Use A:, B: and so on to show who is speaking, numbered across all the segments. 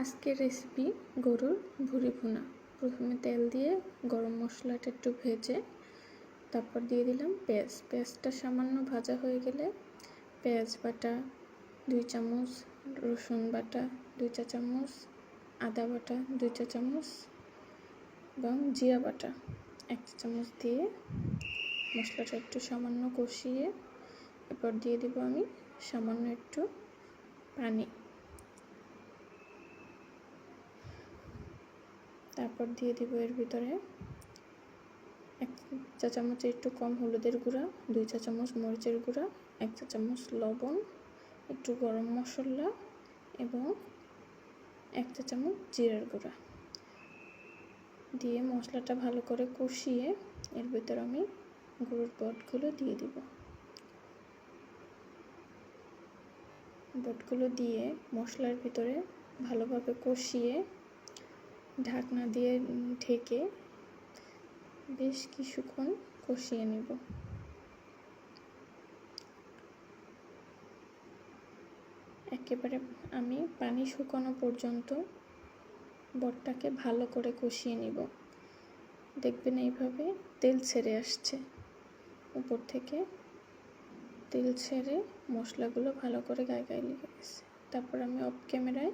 A: আজকের রেসিপি গরুর ভুঁড়ি ভুনা। প্রথমে তেল দিয়ে গরম মশলাটা একটু ভেজে তারপর দিয়ে দিলাম পেঁয়াজ। পেঁয়াজটা সামান্য ভাজা হয়ে গেলে পেঁয়াজ বাটা 2 চামচ, রসুন বাটা 2 চা চামচ, আদা বাটা 2 চা চামচ এবং জিরা বাটা 1 চা চামচ দিয়ে মশলাটা একটু সামান্য কষিয়ে এরপর দিয়ে দিব আমি সামান্য একটু পানি। তারপর দিয়ে দিব এর ভিতরে 1 চা চামচের একটু কম হলুদের গুঁড়া, 2 চা চামচ মরিচের গুঁড়া, 1 চা চামচ লবণ, একটু গরম মশলা এবং 1 চা চামচ জিরার গুঁড়া দিয়ে মশলাটা ভালো করে কষিয়ে এর ভিতরে আমি গরুর বটগুলো দিয়ে দিব। বটগুলো দিয়ে মশলার ভিতরে ভালোভাবে কষিয়ে ঢাকনা দিয়ে ঢেকে বেশ কিছুক্ষণ কষিয়ে নেব। একেবারে আমি পানি শুকানো পর্যন্ত বটটাকে ভালো করে কষিয়ে নেব। দেখবেন এইভাবে তেল ছেড়ে আসছে, উপর থেকে তেল ছেড়ে মশলাগুলো ভালো করে গায়ে গায়ে লেগে গেছে। তারপর আমি অফ ক্যামেরায়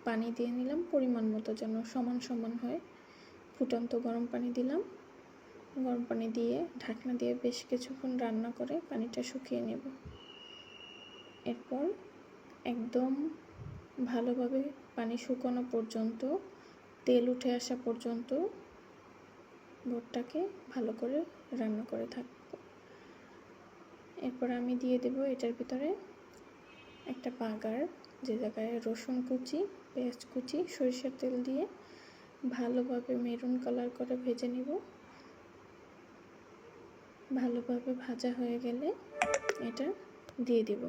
A: পানি দিয়ে নিলাম পরিমাণ মতো, যেন সমান সমান হয়। ফুটন্ত গরম পানি দিলাম। গরম পানি দিয়ে ঢাকনা দিয়ে বেশ কিছুক্ষণ রান্না করে পানিটা শুকিয়ে নেব। এরপর একদম ভালোভাবে পানি শুকানো পর্যন্ত, তেল উঠে আসা পর্যন্ত বটটাকে ভালো করে রান্না করে থাকব। এরপর আমি দিয়ে দেব এটার ভিতরে একটা বাগার, যে জায়গায় রসুন কুচি, পেঁয়াজ কুচি, সরিষার তেল দিয়ে ভালোভাবে মেরুন কালার করে ভেজে নিব। ভালোভাবে ভাজা হয়ে গেলে এটা দিয়ে দিব।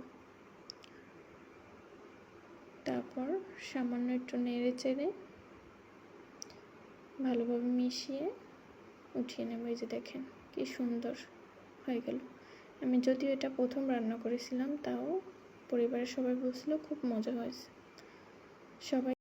A: তারপর সামান্য একটু নেড়ে চেড়ে ভালোভাবে মিশিয়ে উঠিয়ে নেব। এই যে দেখেন কি সুন্দর হয়ে গেল। আমি যদিও এটা প্রথম রান্না করেছিলাম, তাও পরিবারের সবাই বলছিল খুব মজা হয়েছে। সবাই